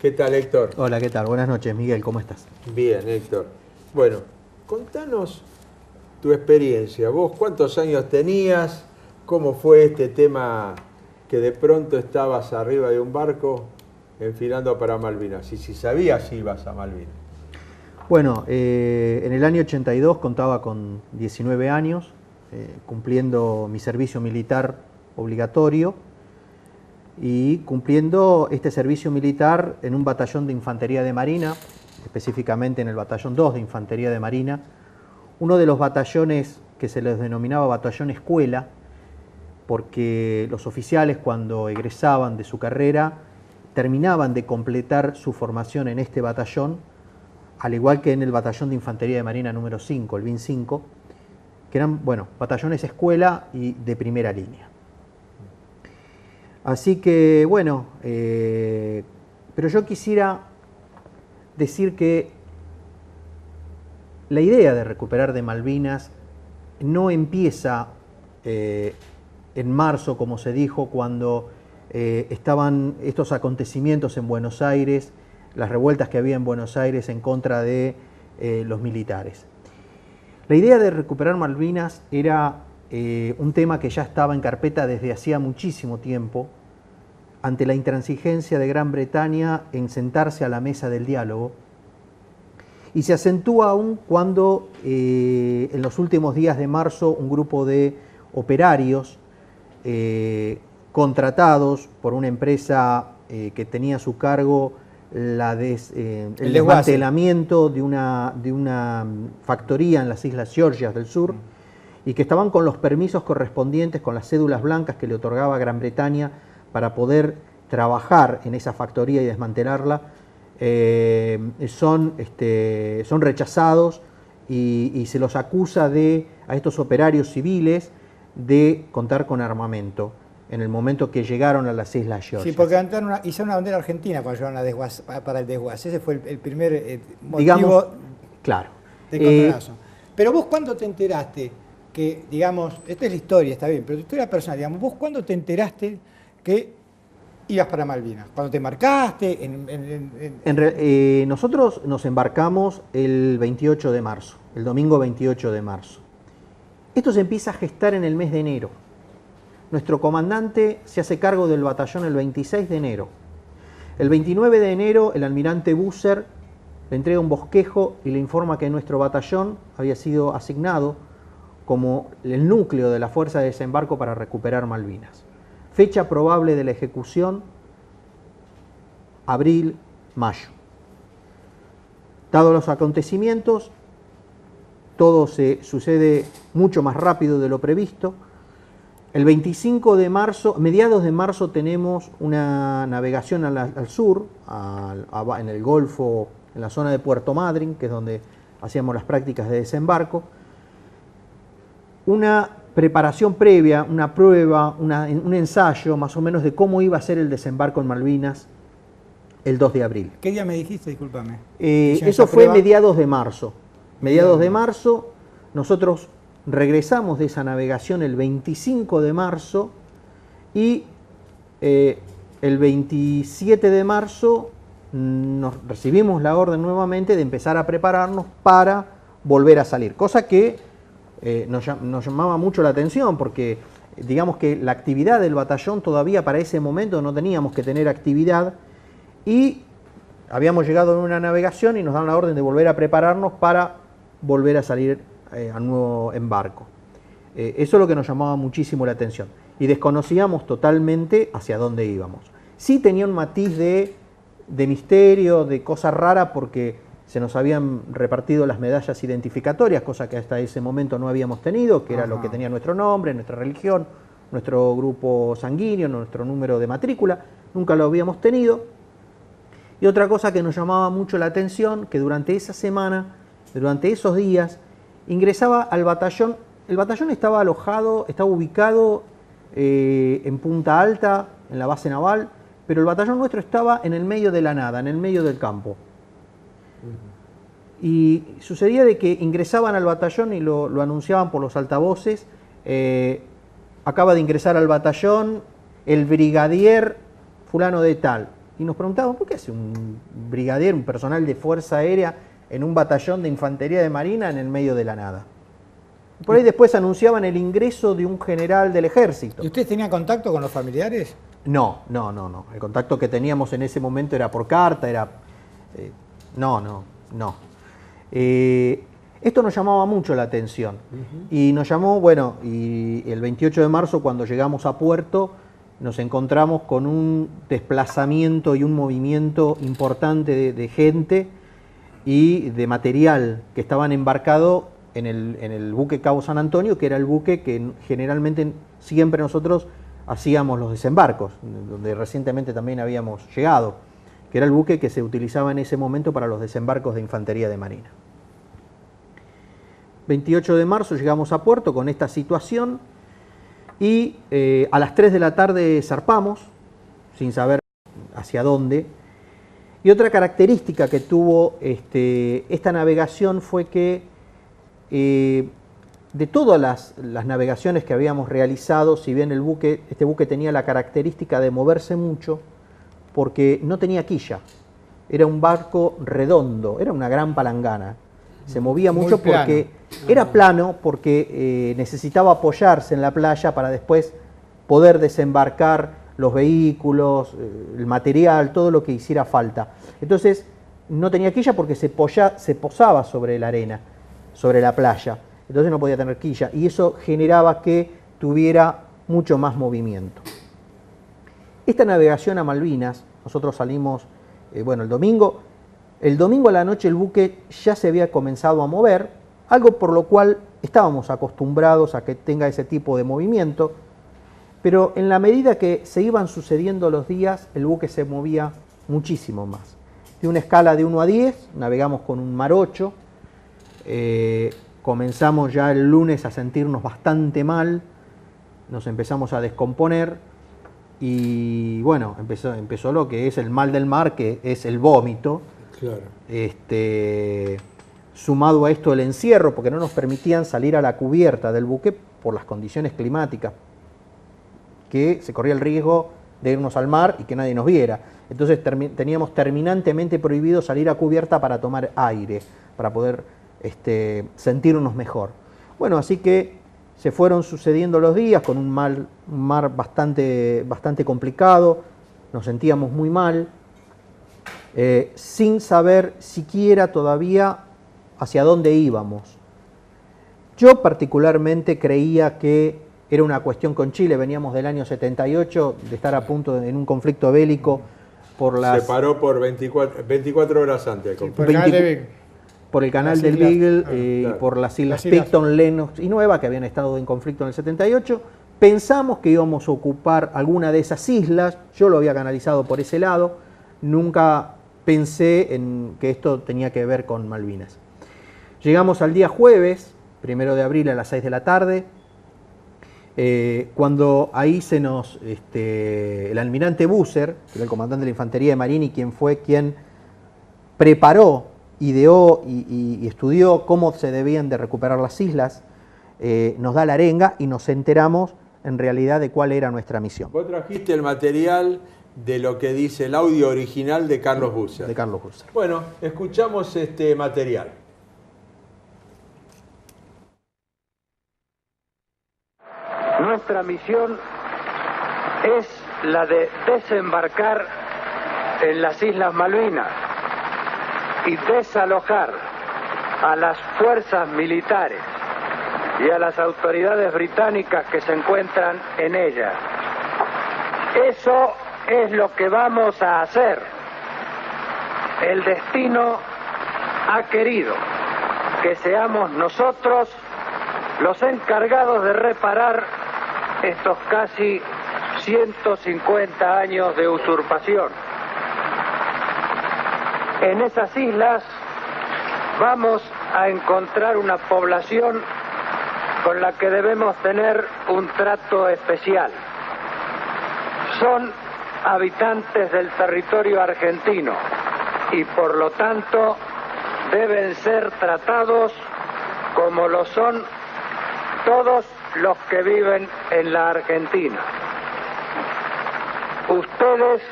¿Qué tal, Héctor? Hola, ¿qué tal? Buenas noches, Miguel, ¿cómo estás? Bien, Héctor. Bueno, contanos tu experiencia. ¿Vos cuántos años tenías? ¿Cómo fue este tema que de pronto estabas arriba de un barco enfilando para Malvinas? Y si sabías si ibas a Malvinas. Bueno, en el año 82 contaba con 19 años, cumpliendo mi servicio militar obligatorio y cumpliendo este servicio militar en un batallón de infantería de marina, específicamente en el batallón 2 de infantería de marina, uno de los batallones que se les denominaba batallón escuela, porque los oficiales cuando egresaban de su carrera terminaban de completar su formación en este batallón, al igual que en el batallón de infantería de marina número 5, el BIN 5, que eran, bueno, batallones escuela y de primera línea. Así que, bueno, pero yo quisiera decir que la idea de recuperar de Malvinas no empieza en marzo, como se dijo, cuando estaban estos acontecimientos en Buenos Aires, las revueltas que había en Buenos Aires en contra de los militares. La idea de recuperar Malvinas era un tema que ya estaba en carpeta desde hacía muchísimo tiempo, ante la intransigencia de Gran Bretaña en sentarse a la mesa del diálogo, y se acentúa aún cuando en los últimos días de marzo un grupo de operarios contratados por una empresa que tenía a su cargo el desmantelamiento de una factoría en las Islas Georgias del Sur, y que estaban con los permisos correspondientes, con las cédulas blancas que le otorgaba Gran Bretaña para poder trabajar en esa factoría y desmantelarla, son rechazados y se los acusa a estos operarios civiles de contar con armamento en el momento que llegaron a las Islas Georgias. Sí, porque hicieron una bandera argentina cuando llegaron para el desguace. Ese fue el primer motivo, digamos, claro, de contronazo. Pero vos, ¿cuándo te enteraste que, digamos, esta es la historia, está bien, pero tu historia personal, digamos, vos cuándo te enteraste que ibas para Malvinas? ¿Cuándo te embarcaste? Nosotros nos embarcamos el 28 de marzo, el domingo 28 de marzo. Esto se empieza a gestar en el mes de enero. Nuestro comandante se hace cargo del batallón el 26 de enero. El 29 de enero el almirante Busser le entrega un bosquejo y le informa que nuestro batallón había sido asignado como el núcleo de la fuerza de desembarco para recuperar Malvinas. Fecha probable de la ejecución, abril, mayo. Dados los acontecimientos, todo se sucede mucho más rápido de lo previsto. El 25 de marzo, mediados de marzo, tenemos una navegación al sur, en el Golfo, en la zona de Puerto Madryn, que es donde hacíamos las prácticas de desembarco. Una preparación previa, una prueba, un ensayo más o menos de cómo iba a ser el desembarco en Malvinas el 2 de abril. ¿Qué día me dijiste? Discúlpame. Eso fue mediados de marzo. Mediados de marzo, nosotros regresamos de esa navegación el 25 de marzo y el 27 de marzo recibimos la orden nuevamente de empezar a prepararnos para volver a salir, cosa que nos llamaba mucho la atención porque digamos que la actividad del batallón todavía para ese momento no teníamos que tener actividad y habíamos llegado en una navegación y nos dan la orden de volver a prepararnos para volver a salir a nuevo embarco. Eso es lo que nos llamaba muchísimo la atención y desconocíamos totalmente hacia dónde íbamos. Sí tenía un matiz de misterio, de cosa rara, porque se nos habían repartido las medallas identificatorias, cosa que hasta ese momento no habíamos tenido, que era lo que tenía nuestro nombre, nuestra religión, nuestro grupo sanguíneo, nuestro número de matrícula, nunca lo habíamos tenido. Y otra cosa que nos llamaba mucho la atención, que durante esa semana, durante esos días, ingresaba al batallón. El batallón estaba ubicado en Punta Alta, en la base naval, pero el batallón nuestro estaba en el medio de la nada, en el medio del campo. Y sucedía de que ingresaban al batallón y lo anunciaban por los altavoces. Acaba de ingresar al batallón el brigadier fulano de tal. Y nos preguntábamos, ¿por qué hace un brigadier, un personal de Fuerza Aérea en un batallón de Infantería de Marina en el medio de la nada? Por ahí después anunciaban el ingreso de un general del ejército. ¿Y ustedes tenían contacto con los familiares? No. El contacto que teníamos en ese momento era por carta, era... no. Esto nos llamaba mucho la atención. Y nos llamó, bueno, y el 28 de marzo, cuando llegamos a puerto, nos encontramos con un desplazamiento y un movimiento importante de gente y de material que estaban embarcados en el buque Cabo San Antonio, que era el buque que generalmente siempre nosotros hacíamos los desembarcos, donde recientemente también habíamos llegado, que era el buque que se utilizaba en ese momento para los desembarcos de Infantería de Marina. 28 de marzo llegamos a puerto con esta situación y a las 3 de la tarde zarpamos, sin saber hacia dónde. Y otra característica que tuvo esta navegación fue que de todas las navegaciones que habíamos realizado, si bien este buque tenía la característica de moverse mucho, porque no tenía quilla, era un barco redondo, era una gran palangana, se movía mucho porque era plano, porque necesitaba apoyarse en la playa para después poder desembarcar los vehículos, el material, todo lo que hiciera falta. Entonces no tenía quilla porque se posaba sobre la arena, sobre la playa, entonces no podía tener quilla y eso generaba que tuviera mucho más movimiento. Esta navegación a Malvinas, nosotros salimos, el domingo a la noche el buque ya se había comenzado a mover, algo por lo cual estábamos acostumbrados a que tenga ese tipo de movimiento, pero en la medida que se iban sucediendo los días, el buque se movía muchísimo más. De una escala de 1 a 10, navegamos con un mar 8, comenzamos ya el lunes a sentirnos bastante mal, nos empezamos a descomponer y bueno, empezó lo que es el mal del mar, que es el vómito. Claro. Sumado a esto el encierro, porque no nos permitían salir a la cubierta del buque por las condiciones climáticas, que se corría el riesgo de irnos al mar y que nadie nos viera. Entonces teníamos terminantemente prohibido salir a cubierta para tomar aire, para poder sentirnos mejor. Bueno, así que se fueron sucediendo los días con un mar bastante complicado, nos sentíamos muy mal, sin saber siquiera todavía hacia dónde íbamos. Yo particularmente creía que era una cuestión con Chile, veníamos del año 78, de estar a punto en un conflicto bélico por las... Se paró por 24 horas antes. Sí, por el canal del Beagle, claro. por las islas Picton, Lennox y Nueva, que habían estado en conflicto en el 78. Pensamos que íbamos a ocupar alguna de esas islas, yo lo había canalizado por ese lado, nunca pensé en que esto tenía que ver con Malvinas. Llegamos al día jueves, 1 de abril a las 6 de la tarde, cuando ahí el almirante Busser, que era el comandante de la Infantería de Marina y quien fue quien preparó, ideó y estudió cómo se debían de recuperar las islas, nos da la arenga y nos enteramos en realidad de cuál era nuestra misión. Vos trajiste el material de lo que dice el audio original de Carlos Busser. De Carlos Busser. Bueno, escuchamos este material. Nuestra misión es la de desembarcar en las Islas Malvinas y desalojar a las fuerzas militares y a las autoridades británicas que se encuentran en ellas. Eso es lo que vamos a hacer. El destino ha querido que seamos nosotros los encargados de reparar estos casi 150 años de usurpación. En esas islas vamos a encontrar una población con la que debemos tener un trato especial. Son habitantes del territorio argentino y por lo tanto deben ser tratados como lo son todos los que viven en la Argentina. Ustedes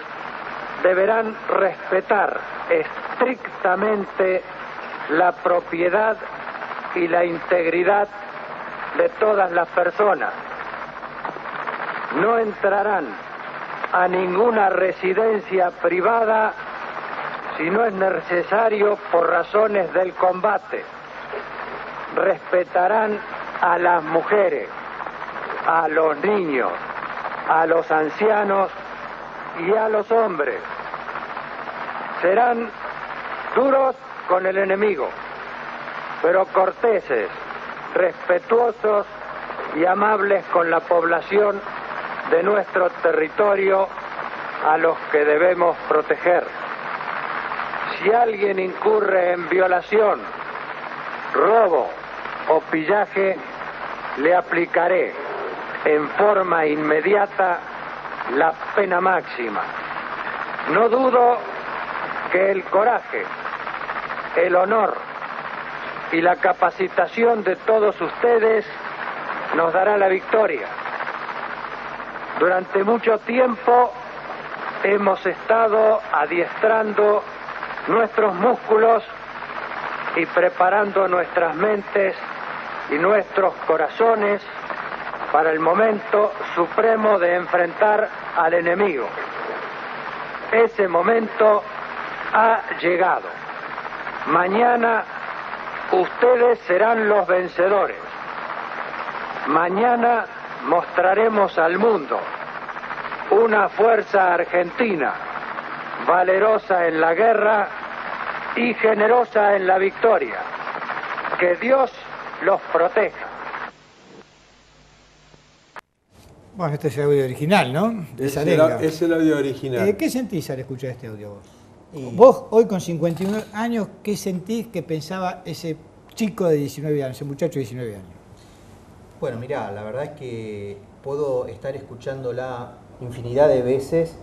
deberán respetar estrictamente la propiedad y la integridad de todas las personas. No entrarán a ninguna residencia privada si no es necesario por razones del combate. Respetarán a las mujeres, a los niños, a los ancianos y a los hombres. Serán duros con el enemigo, pero corteses, respetuosos y amables con la población de nuestro territorio a los que debemos proteger. Si alguien incurre en violación, robo o pillaje, le aplicaré en forma inmediata la pena máxima. No dudo que el coraje, el honor y la capacitación de todos ustedes nos dará la victoria. Durante mucho tiempo hemos estado adiestrando nuestros músculos y preparando nuestras mentes y nuestros corazones para el momento supremo de enfrentar al enemigo. Ese momento ha llegado. Mañana ustedes serán los vencedores. Mañana mostraremos al mundo una fuerza argentina, valerosa en la guerra y generosa en la victoria. Que Dios los proteja. Bueno, este es el audio original, ¿no? Es el audio original. ¿Qué sentís al escuchar este audio vos? Vos, hoy con 51 años, ¿qué sentís que pensaba ese chico de 19 años, ese muchacho de 19 años? Bueno, mirá, la verdad es que puedo estar escuchándola infinidad de veces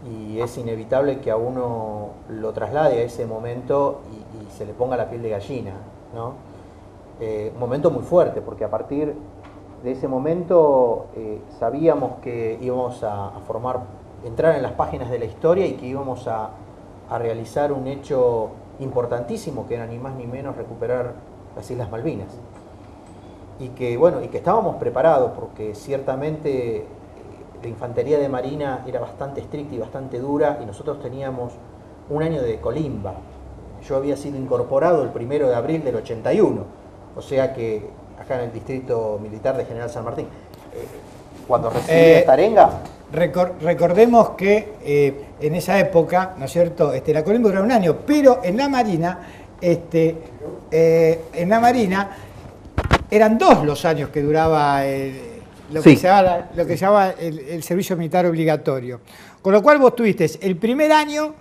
y es inevitable que a uno lo traslade a ese momento y se le ponga la piel de gallina, ¿no? Un momento muy fuerte, porque a partir de ese momento sabíamos que íbamos a entrar en las páginas de la historia y que íbamos a realizar un hecho importantísimo, que era ni más ni menos recuperar las Islas Malvinas. Y que, bueno, y que estábamos preparados, porque ciertamente la infantería de Marina era bastante estricta y bastante dura, y nosotros teníamos un año de colimba. Yo había sido incorporado el 1 de abril del 81, o sea que acá en el distrito militar de General San Martín. Cuando recibí esta arenga... Recordemos que en esa época, ¿no es cierto?, la colimba duraba un año, pero en la Marina, eran 2 los años que duraba lo que se llamaba el servicio militar obligatorio. Con lo cual vos tuviste el primer año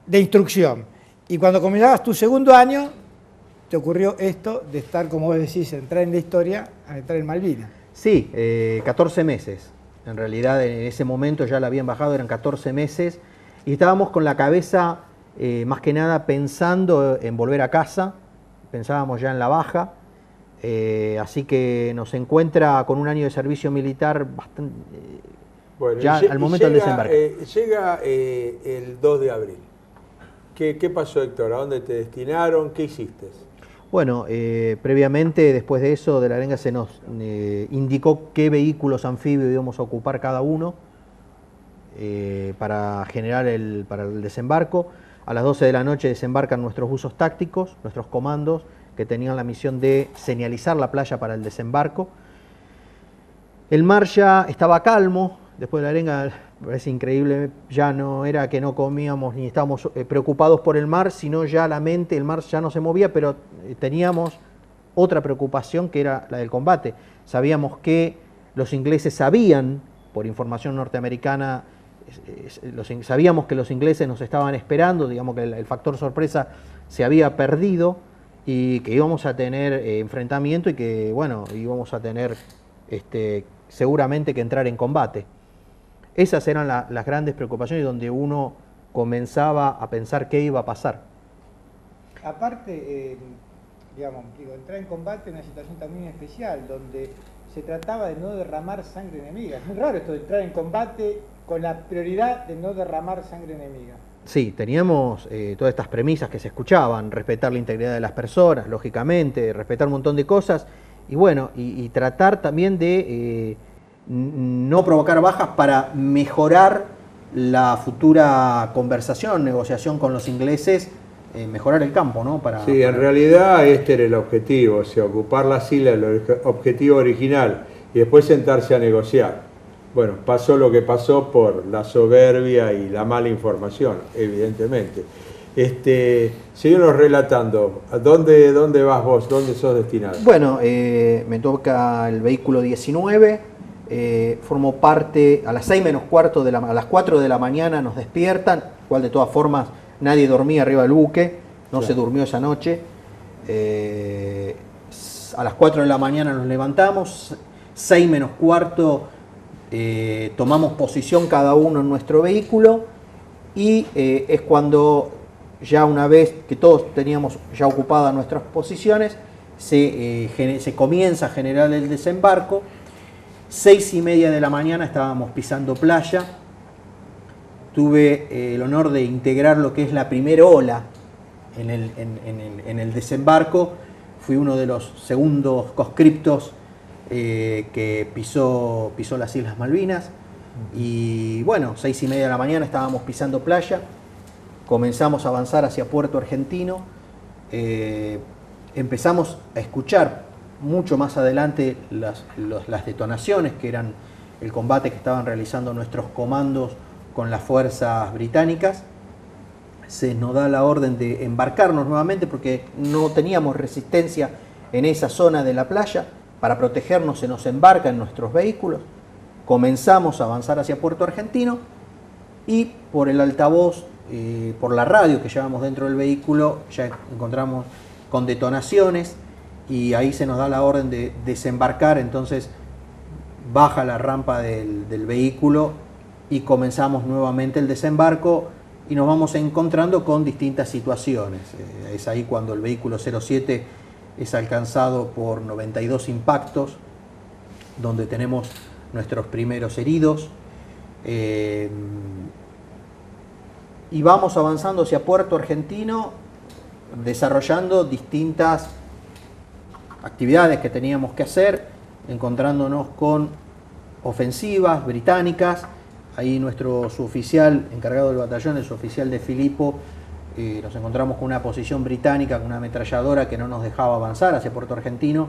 de instrucción y cuando comenzabas tu segundo año te ocurrió esto de estar, como vos decís, entrar en la historia, a entrar en Malvinas. Sí, 14 meses. En realidad en ese momento ya la habían bajado, eran 14 meses y estábamos con la cabeza más que nada pensando en volver a casa, pensábamos ya en la baja. Así que nos encuentra con un año de servicio militar bastante, bueno, ya al momento del desembarque. Llega el 2 de abril. ¿Qué pasó, Héctor? ¿A dónde te destinaron? ¿Qué hiciste? Bueno, previamente, después de eso, de la arenga se nos indicó qué vehículos anfibios íbamos a ocupar cada uno para el desembarco. A las 12 de la noche desembarcan nuestros buzos tácticos, nuestros comandos, que tenían la misión de señalizar la playa para el desembarco. El mar ya estaba calmo, después de la arenga, parece increíble, ya no era que no comíamos ni estábamos preocupados por el mar, sino ya la mente, el mar ya no se movía, pero teníamos otra preocupación que era la del combate. Sabíamos que los ingleses sabían, por información norteamericana, sabíamos que los ingleses nos estaban esperando, digamos que el factor sorpresa se había perdido, y que íbamos a tener enfrentamiento y que, bueno, íbamos a tener seguramente que entrar en combate. Esas eran las grandes preocupaciones donde uno comenzaba a pensar qué iba a pasar. Aparte, entrar en combate en una situación también especial, donde se trataba de no derramar sangre enemiga. Es muy raro esto de entrar en combate con la prioridad de no derramar sangre enemiga. Sí, teníamos todas estas premisas que se escuchaban, respetar la integridad de las personas, lógicamente, respetar un montón de cosas, y bueno, y tratar también de no provocar bajas para mejorar la futura conversación, negociación con los ingleses, mejorar el campo, ¿no? Sí, en realidad este era el objetivo, o sea, ocupar las islas, el objetivo original, y después sentarse a negociar. Bueno, pasó lo que pasó por la soberbia y la mala información, evidentemente. Síguenos relatando, ¿dónde vas vos? ¿Dónde sos destinado? Bueno, me toca el vehículo 19, formo parte, a las 6 menos cuarto, a las 4 de la mañana nos despiertan, igual de todas formas nadie dormía arriba del buque, no claro. Se durmió esa noche. A las 4 de la mañana nos levantamos, 6 menos cuarto tomamos posición cada uno en nuestro vehículo y es cuando ya una vez que todos teníamos ya ocupadas nuestras posiciones, se comienza a generar el desembarco. 6:30 de la mañana estábamos pisando playa. Tuve el honor de integrar lo que es la primera ola en el desembarco. Fui uno de los segundos conscriptos que pisó las Islas Malvinas. Y bueno, 6:30 de la mañana estábamos pisando playa. Comenzamos a avanzar hacia Puerto Argentino. Empezamos a escuchar mucho más adelante las detonaciones, que eran el combate que estaban realizando nuestros comandos con las fuerzas británicas. Se nos da la orden de embarcarnos nuevamente porque no teníamos resistencia en esa zona de la playa. Para protegernos se nos embarca en nuestros vehículos. Comenzamos a avanzar hacia Puerto Argentino y por el altavoz, por la radio que llevamos dentro del vehículo, ya encontramos con detonaciones y ahí se nos da la orden de desembarcar. Entonces baja la rampa del vehículo y comenzamos nuevamente el desembarco y nos vamos encontrando con distintas situaciones. Es ahí cuando el vehículo 07 es alcanzado por 92 impactos, donde tenemos nuestros primeros heridos. Y vamos avanzando hacia Puerto Argentino, desarrollando distintas actividades que teníamos que hacer, encontrándonos con ofensivas británicas. Ahí nuestro suboficial encargado del batallón, el suboficial de Filipo, nos encontramos con una posición británica, con una ametralladora que no nos dejaba avanzar hacia Puerto Argentino,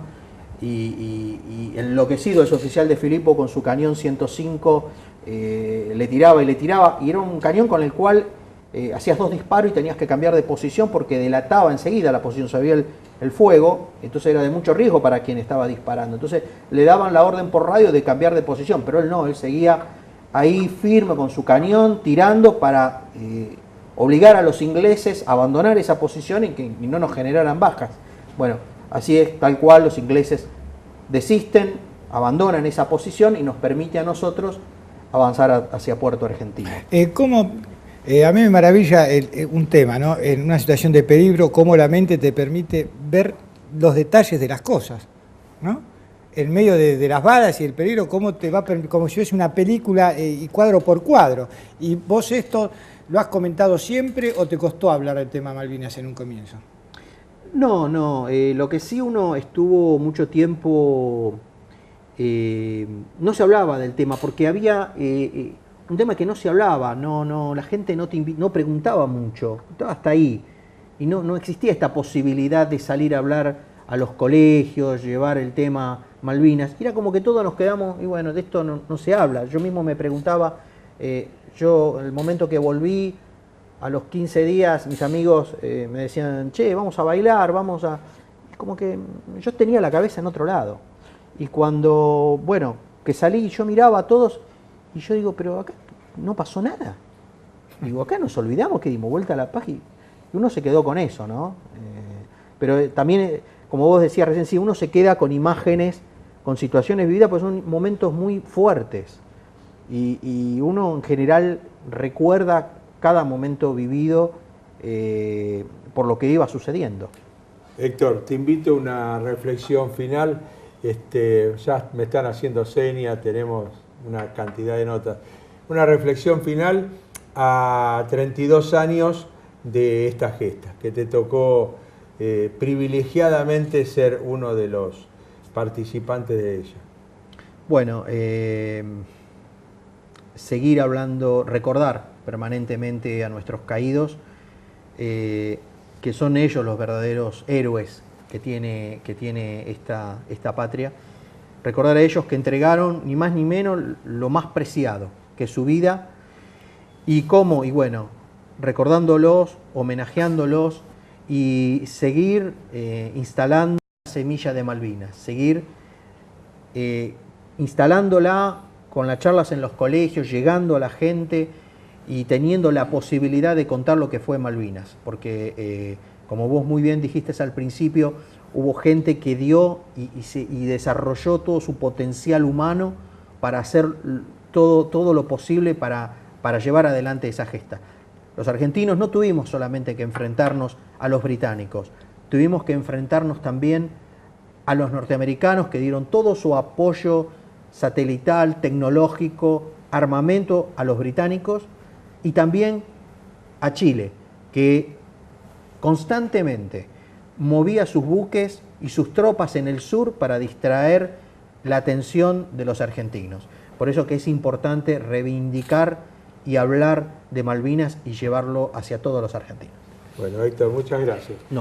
y enloquecido el suboficial de Filipo con su cañón 105 le tiraba, y era un cañón con el cual hacías 2 disparos y tenías que cambiar de posición porque delataba enseguida la posición, se veía el fuego, entonces era de mucho riesgo para quien estaba disparando. Entonces le daban la orden por radio de cambiar de posición, pero él no, él seguía ahí firme con su cañón tirando para obligar a los ingleses a abandonar esa posición y no nos generaran bajas. Bueno, así es, tal cual, los ingleses desisten, abandonan esa posición y nos permite a nosotros avanzar hacia Puerto Argentino. A mí me maravilla un tema, ¿no? En una situación de peligro, cómo la mente te permite ver los detalles de las cosas, ¿no? En medio de las balas y el peligro, cómo te va, como si fuese una película y cuadro por cuadro. ¿Y vos esto lo has comentado siempre o te costó hablar del tema Malvinas en un comienzo? No, lo que sí uno estuvo mucho tiempo, no se hablaba del tema porque había un tema que no se hablaba, la gente no preguntaba mucho, estaba hasta ahí, y no existía esta posibilidad de salir a hablar a los colegios, llevar el tema Malvinas. Era como que todos nos quedamos, y bueno, de esto no se habla. Yo mismo me preguntaba, yo el momento que volví, a los 15 días, mis amigos me decían, che, vamos a bailar, como que yo tenía la cabeza en otro lado. Y cuando, bueno, que salí, yo miraba a todos, y yo digo, pero acá no pasó nada. Digo, acá nos olvidamos que dimos vuelta a la página. Y uno se quedó con eso, ¿no? Pero también, como vos decías recién, sí, uno se queda con imágenes, con situaciones vividas, pues son momentos muy fuertes. Y uno en general recuerda cada momento vivido por lo que iba sucediendo. Héctor, te invito a una reflexión final. Ya me están haciendo señas, tenemos una cantidad de notas. una reflexión final a 32 años de esta gesta, que te tocó privilegiadamente ser uno de los participantes de ella. Bueno, seguir hablando, recordar permanentemente a nuestros caídos, que son ellos los verdaderos héroes que tiene esta patria. Recordar a ellos que entregaron ni más ni menos lo más preciado, que es su vida, y bueno, recordándolos, homenajeándolos y seguir instalando la semilla de Malvinas, seguir instalándola con las charlas en los colegios, llegando a la gente y teniendo la posibilidad de contar lo que fue Malvinas, porque como vos muy bien dijiste al principio, hubo gente que dio y desarrolló todo su potencial humano para hacer todo lo posible para llevar adelante esa gesta. Los argentinos no tuvimos solamente que enfrentarnos a los británicos, tuvimos que enfrentarnos también a los norteamericanos, que dieron todo su apoyo satelital, tecnológico, armamento a los británicos, y también a Chile, que constantemente movía sus buques y sus tropas en el sur para distraer la atención de los argentinos. Por eso que es importante reivindicar y hablar de Malvinas y llevarlo hacia todos los argentinos. Bueno, Héctor, muchas gracias. No.